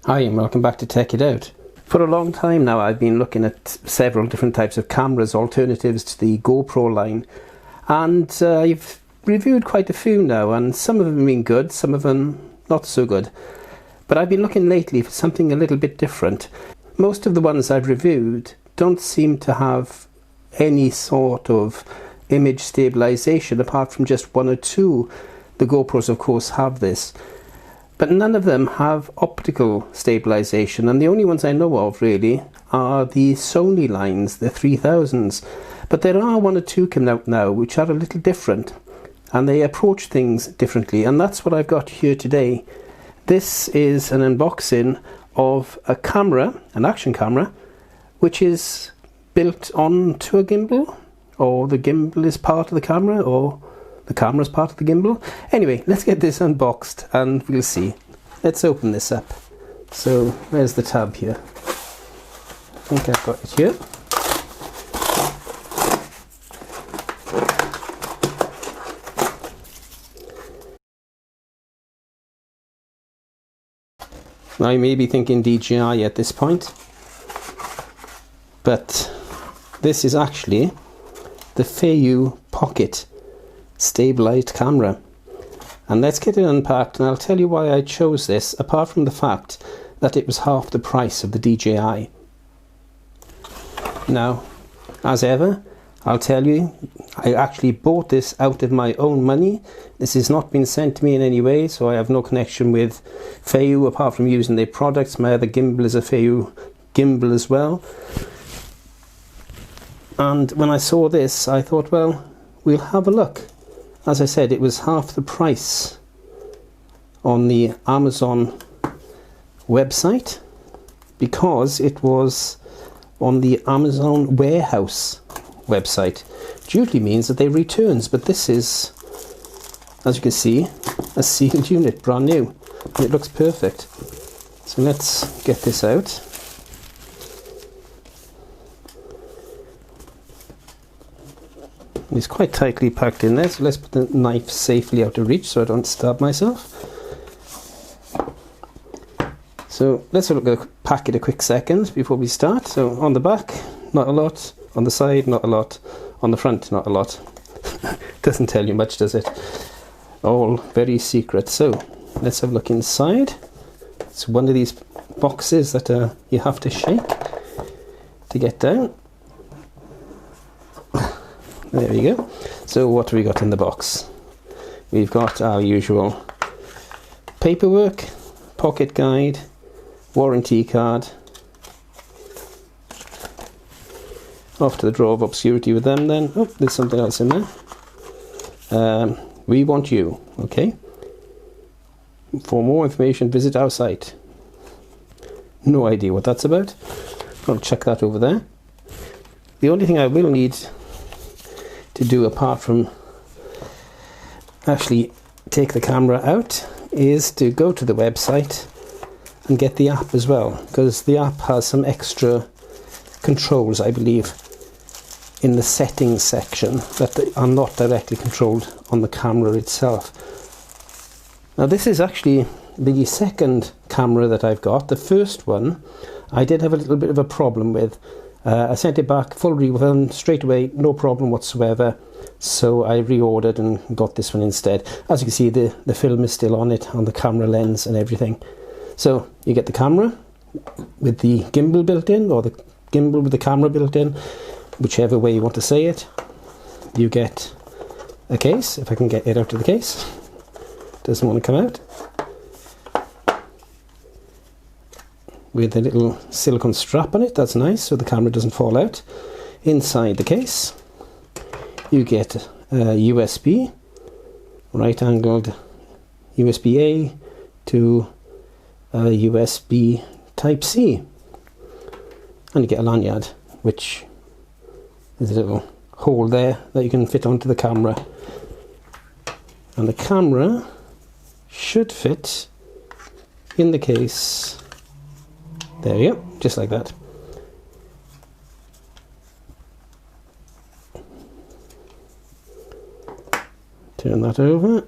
Hi and welcome back to Tech It Out. For a long time now I've been looking at several different types of cameras, alternatives to the GoPro line, and I've reviewed quite a few now, and some of them have been good, some of them not so good. But I've been looking lately for something a little bit different. Most of the ones I've reviewed don't seem to have any sort of image stabilization apart from just one or two. The GoPros of course have this. But none of them have optical stabilization, and the only ones I know of really are the Sony lines, the 3000s. But there are one or two coming out now which are a little different, and they approach things differently, and that's what I've got here today. This is an unboxing of a camera, an action camera, which is built onto a gimbal, or the gimbal is part of the camera, or the camera is part of the gimbal. Anyway, let's get this unboxed and we'll see. Let's open this up. So, where's the tab here? I think I've got it here. Now you may be thinking DJI at this point, but this is actually the Feiyu Pocket stabilized camera, and let's get it unpacked, and I'll tell you why I chose this, apart from the fact that it was half the price of the DJI. Now, as ever, I'll tell you, I actually bought this out of my own money. This has not been sent to me in any way, so I have no connection with Feiyu apart from using their products. My other gimbal is a Feiyu gimbal as well. And when I saw this, I thought, well, we'll have a look. As I said, it was half the price on the Amazon website because it was on the Amazon warehouse website, which usually means that they returns, but this is, as you can see, a sealed unit, brand new, and it looks perfect. So let's get this out. It's quite tightly packed in there, so let's put the knife safely out of reach so I don't stab myself. So let's look at the packet a quick second before we start. So on the back, not a lot. On the side, not a lot. On the front, not a lot. Doesn't tell you much, does it? All very secret. So let's have a look inside. It's one of these boxes that you have to shake to get down. There we go. So what have we got in the box? We've got our usual paperwork, pocket guide, warranty card. Off to the drawer of obscurity with them then. Oh, there's something else in there. We want you, okay? For more information, visit our site. No idea what that's about. I'll check that over there. The only thing I will need to do, apart from actually take the camera out, is to go to the website and get the app as well, because the app has some extra controls, I believe, in the settings section that are not directly controlled on the camera itself. Now this is actually the second camera that I've got. The first one I did have a little bit of a problem with. I sent it back, full refund, straight away, no problem whatsoever. So I reordered and got this one instead. As you can see, the film is still on it, on the camera lens and everything. So you get the camera with the gimbal built in, or the gimbal with the camera built in, whichever way you want to say it. You get a case, if I can get it out of the case. Doesn't want to come out. With a little silicone strap on it, that's nice, so the camera doesn't fall out. Inside the case you get a USB, right angled USB-A to USB Type-C, and you get a lanyard, which is a little hole there that you can fit onto the camera, and the camera should fit in the case. There you go, just like that. Turn that over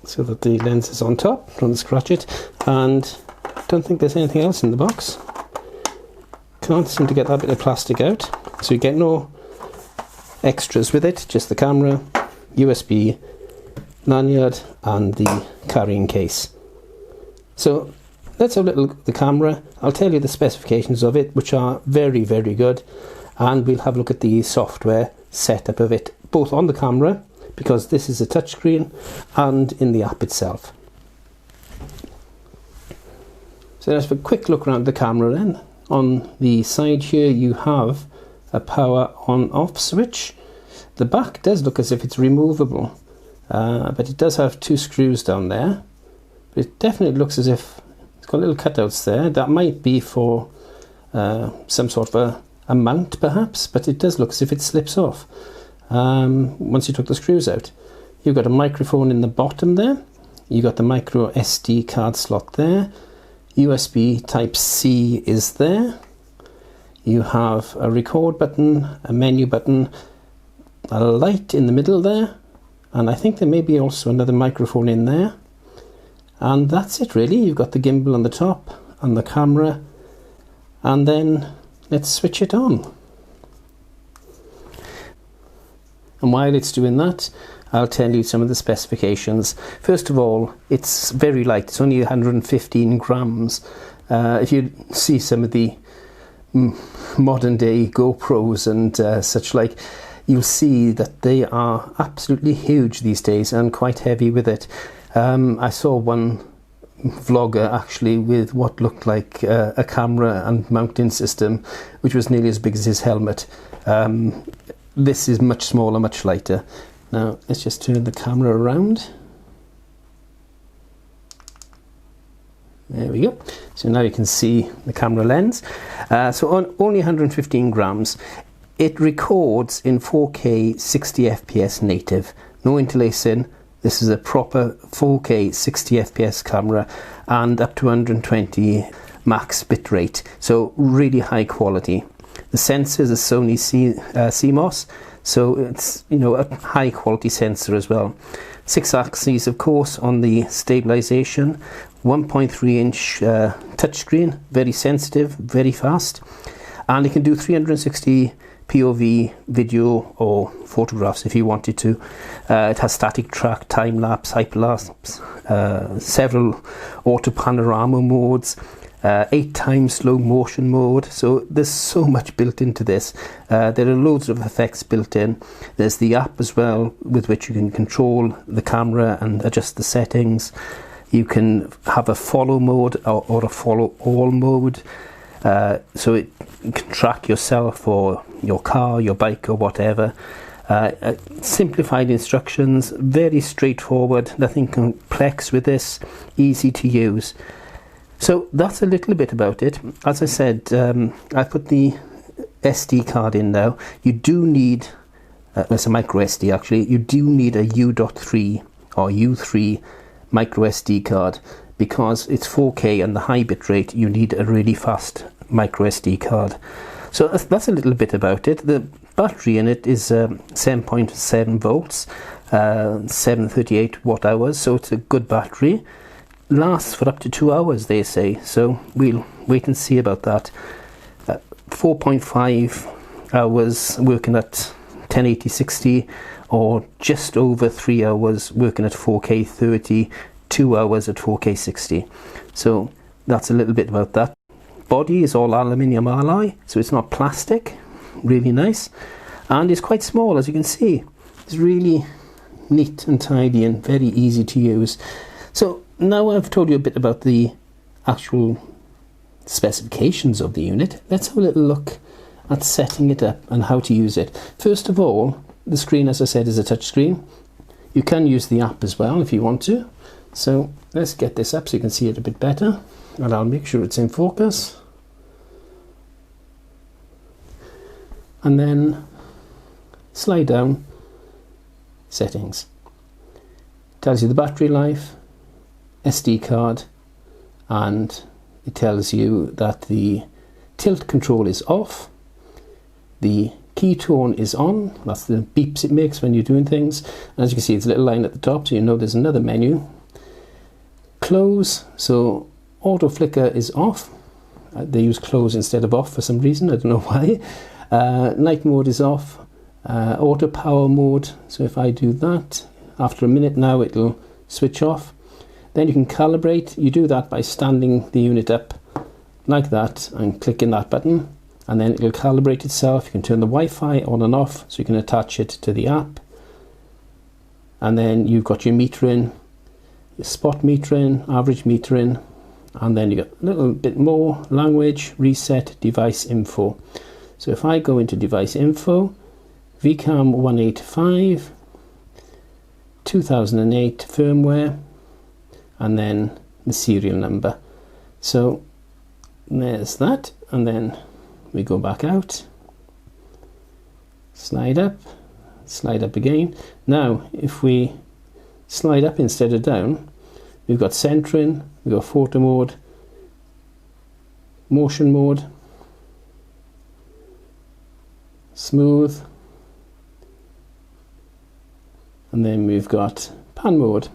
so that the lens is on top, don't scratch it, and don't think there's anything else in the box. Can't seem to get that bit of plastic out. So you get no extras with it, just the camera, USB lanyard and the carrying case. So let's have a little look at the camera. I'll tell you the specifications of it, which are very, very good, and we'll have a look at the software setup of it, both on the camera, because this is a touchscreen, and in the app itself. So let's have a quick look around the camera then. On the side here you have a power on-off switch. The back does look as if it's removable, but it does have 2 screws down there. But it definitely looks as if it's got little cutouts there. That might be for some sort of a mount perhaps, but it does look as if it slips off once you took the screws out. You've got a microphone in the bottom there. You've got the micro SD card slot there. USB Type-C is there. You have a record button, a menu button, a light in the middle there, and I think there may be also another microphone in there. And that's it really. You've got the gimbal on the top and the camera, and then let's switch it on. And while it's doing that, I'll tell you some of the specifications. First of all, it's very light. It's only 115 grams. If you see some of the modern day GoPros and such like, you'll see that they are absolutely huge these days and quite heavy with it. I saw one vlogger actually with what looked like a camera and mounting system, which was nearly as big as his helmet. This is much smaller, much lighter. Now let's just turn the camera around. There we go. So now you can see the camera lens. So on only 115 grams. It records in 4K 60 FPS native. No interlacing. This is a proper 4K 60 FPS camera and up to 120 max bitrate. So really high quality. The sensor is a Sony CMOS, so it's, you know, a high quality sensor as well. 6 axes of course on the stabilization. 1.3 inch touchscreen, very sensitive, very fast, and it can do 360 POV video or photographs if you wanted to. It has static track, time lapse, hyperlapse, several auto panorama modes, 8 times slow motion mode. So there's so much built into this. There are loads of effects built in. There's the app as well, with which you can control the camera and adjust the settings. You can have a follow mode or a follow all mode. So it can track yourself or your car, your bike or whatever. Simplified instructions, very straightforward, nothing complex with this, easy to use. So that's a little bit about it. As I said, I put the SD card in now. You do need, it's a micro SD actually, you do need a U.3 or U3 micro SD card, because it's 4K and the high bit rate, you need a really fast micro SD card. So that's a little bit about it. The battery in it is 7.7 volts, 738 watt hours, so it's a good battery. Lasts for up to 2 hours, they say, so we'll wait and see about that. 4.5 hours working at 1080-60, or just over 3 hours working at 4K 30, 2 hours at 4K 60. So that's a little bit about that. Body is all aluminium alloy, so it's not plastic. Really nice, and it's quite small, as you can see. It's really neat and tidy and very easy to use. So now I've told you a bit about the actual specifications of the unit. Let's have a little look at setting it up and how to use it. First of all, the screen, as I said, is a touch screen. You can use the app as well if you want to. So let's get this up so you can see it a bit better, and I'll make sure it's in focus. And then slide down, settings. Tells you the battery life, SD card, and it tells you that the tilt control is off, the key tone is on, that's the beeps it makes when you're doing things. And as you can see, it's a little line at the top, so you know there's another menu. Close, so auto flicker is off. They use close instead of off for some reason, I don't know why. Night mode is off. Auto power mode, so if I do that, after a minute now it'll switch off. Then you can calibrate. You do that by standing the unit up like that and clicking that button, and then it'll calibrate itself. You can turn the Wi-Fi on and off, so you can attach it to the app. And then you've got your metering, your spot metering, average metering, and then you got a little bit more language, reset device info. So if I go into device info, VCAM 185, 2008 firmware, and then the serial number. So there's that, and then we go back out, slide up again. Now if we slide up instead of down, we've got centering, we've got photo mode, motion mode, smooth, and then we've got pan mode.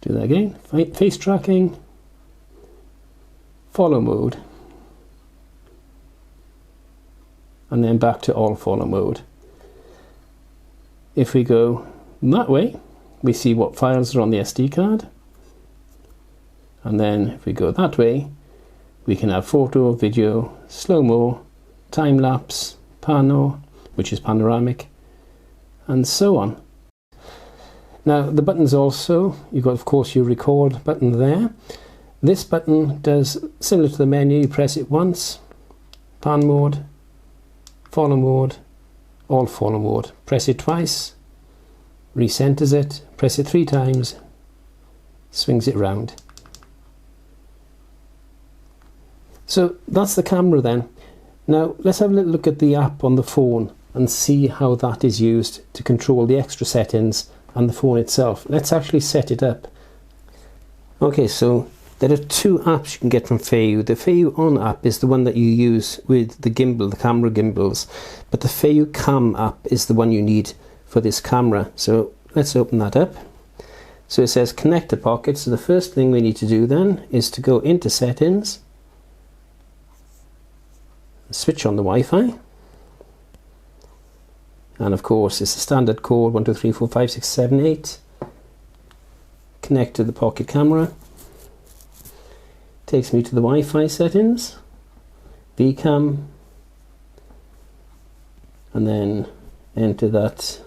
Do that again, face tracking, follow mode, and then back to all follow mode. If we go that way, we see what files are on the SD card, and then if we go that way, we can have photo, video, slow-mo, time-lapse, pano, which is panoramic, and so on. Now the buttons also, you've got of course your record button there. This button does similar to the menu. You press it once, pan mode, follow mode, all follow mode. Press it twice, recenters it, press it 3 times, swings it round. So that's the camera then. Now let's have a little look at the app on the phone and see how that is used to control the extra settings and the phone itself. Let's actually set it up. Okay, so there are 2 apps you can get from Feiyu. The Feiyu On app is the one that you use with the gimbal, the camera gimbals, but the Feiyu Cam app is the one you need for this camera. So let's open that up. So it says connect to Pocket. So the first thing we need to do then is to go into settings, switch on the Wi-Fi, and of course it's a standard code 1 2 3 4 5 6 7 8. Connect to the Pocket camera. Takes me to the Wi-Fi settings, VCAM, and then enter that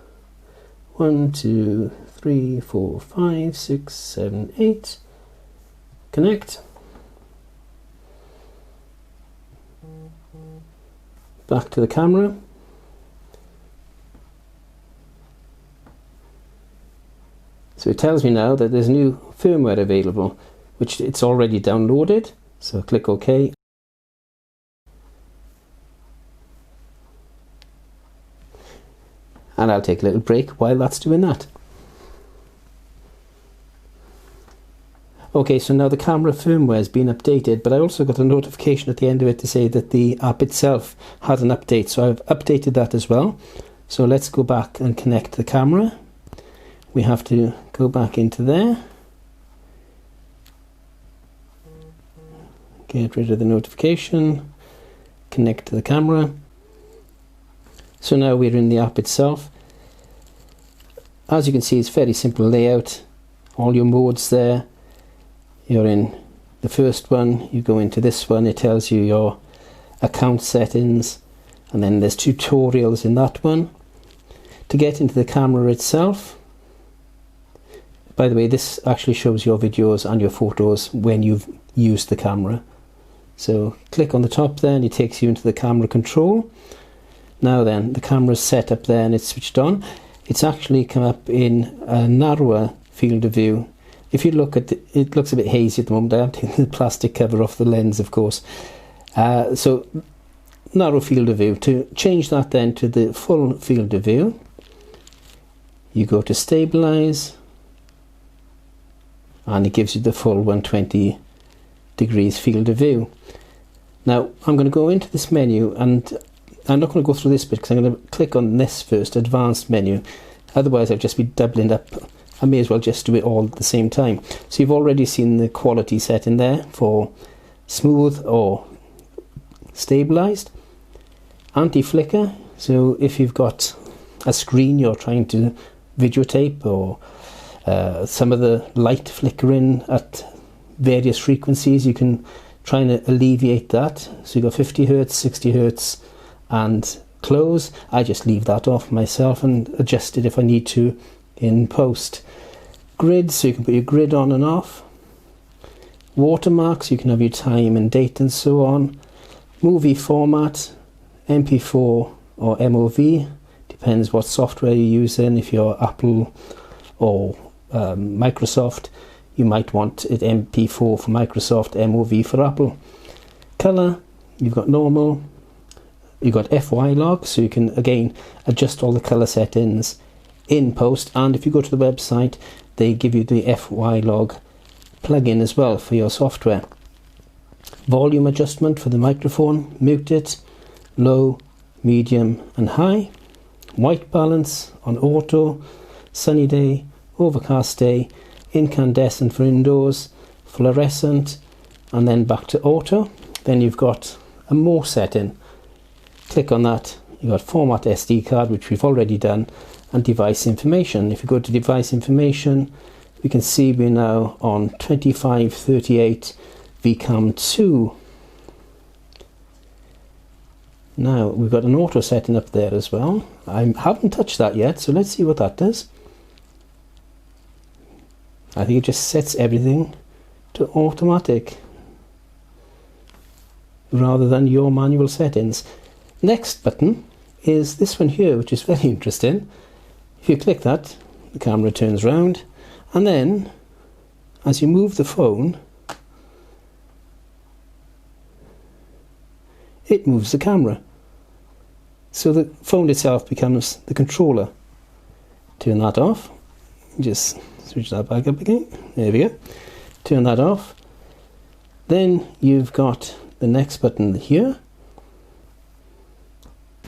1 2 3 4 5 6 7 8. Connect. Back to the camera. So it tells me now that there's new firmware available, which it's already downloaded. So click OK. And I'll take a little break while that's doing that. Okay, so now the camera firmware has been updated, but I also got a notification at the end of it to say that the app itself had an update. So I've updated that as well. So let's go back and connect the camera. We have to go back into there. Get rid of the notification. Connect to the camera. So now we're in the app itself. As you can see, it's very simple layout. All your modes there. You're in the first one, you go into this one, it tells you your account settings, and then there's tutorials in that one. To get into the camera itself, by the way, this actually shows your videos and your photos when you've used the camera. So click on the top there and it takes you into the camera control. Now then, the camera's set up there and it's switched on. It's actually come up in a narrower field of view. If you look at it, looks a bit hazy at the moment. I am taking the plastic cover off the lens, of course. So narrow field of view. To change that then to the full field of view, you go to stabilize, and it gives you the full 120 degrees field of view. Now I'm going to go into this menu, and I'm not going to go through this bit because I'm going to click on this first, advanced menu. Otherwise I'll just be doubling up I may as well just do it all at the same time. So you've already seen the quality setting there for smooth or stabilized. Anti-flicker, so if you've got a screen you're trying to videotape, or some of the light flickering at various frequencies, you can try and alleviate that. So you've got 50 Hz, 60 Hz and close. I just leave that off myself and adjust it if I need to in post. Grid, so you can put your grid on and off. Watermarks, you can have your time and date and so on. Movie format, MP4 or MOV, depends what software you're using. If you're Apple or Microsoft, you might want it MP4 for Microsoft, MOV for Apple. Color, you've got normal, you've got FY log, so you can again adjust all the color settings in post, and if you go to the website they give you the FY log plugin as well for your software. Volume adjustment for the microphone, mute it, low, medium and high. White balance on auto, sunny day, overcast day, incandescent for indoors, fluorescent, and then back to auto. Then you've got a more setting. Click on that, you've got format SD card, which we've already done, and device information. If you go to device information, we can see we're now on 2538 VCAM 2. Now we've got an auto setting up there as well. I haven't touched that yet, so let's see what that does. I think it just sets everything to automatic rather than your manual settings. Next button is this one here, which is very interesting. If you click that, the camera turns round, and then as you move the phone, it moves the camera. So the phone itself becomes the controller. Turn that off. Just switch that back up again. There we go. Turn that off. Then you've got the next button here.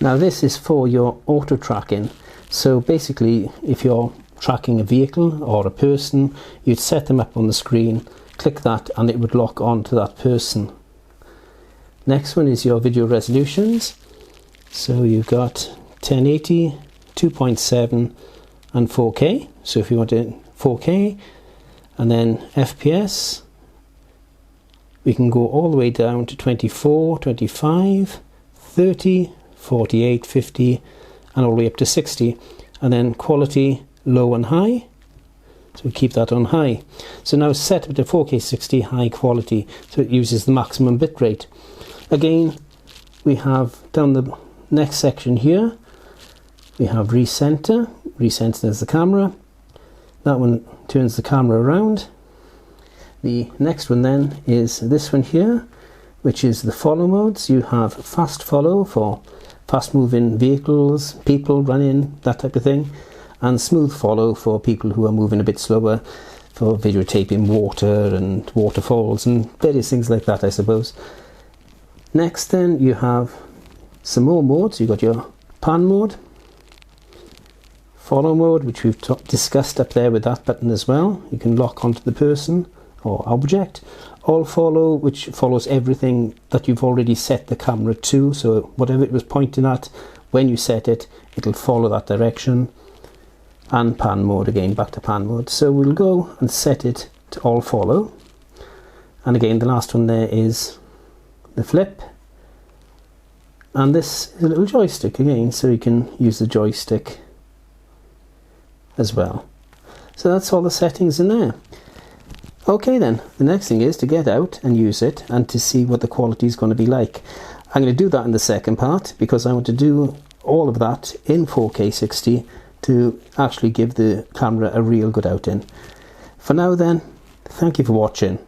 Now this is for your auto tracking. So basically, if you're tracking a vehicle or a person, you'd set them up on the screen, click that, and it would lock on to that person. Next one is your video resolutions. So you've got 1080, 2.7 and 4K. So if you want it 4K, and then FPS, we can go all the way down to 24, 25, 30, 48, 50 and all the way up to 60, and then quality low and high, so we keep that on high. So now it's set up to 4K 60 high quality, so it uses the maximum bit rate. Again, we have down the next section here, we have recenter. Recenter is the camera. That one turns the camera around. The next one then is this one here, which is the follow modes. You have fast follow for fast moving vehicles, people running, that type of thing, and smooth follow for people who are moving a bit slower, for videotaping water and waterfalls and various things like that, I suppose. Next then you have some more modes. You've got your pan mode, follow mode, which we've discussed up there with that button as well. You can lock onto the person or object. All follow, which follows everything that you've already set the camera to, so whatever it was pointing at when you set it, it'll follow that direction. And pan mode, again back to pan mode. So we'll go and set it to all follow, and again the last one there is the flip, and this is a little joystick again, so you can use the joystick as well. So that's all the settings in there. Okay then, the next thing is to get out and use it and to see what the quality is going to be like. I'm going to do that in the second part because I want to do all of that in 4K 60 to actually give the camera a real good outing. For now then, thank you for watching.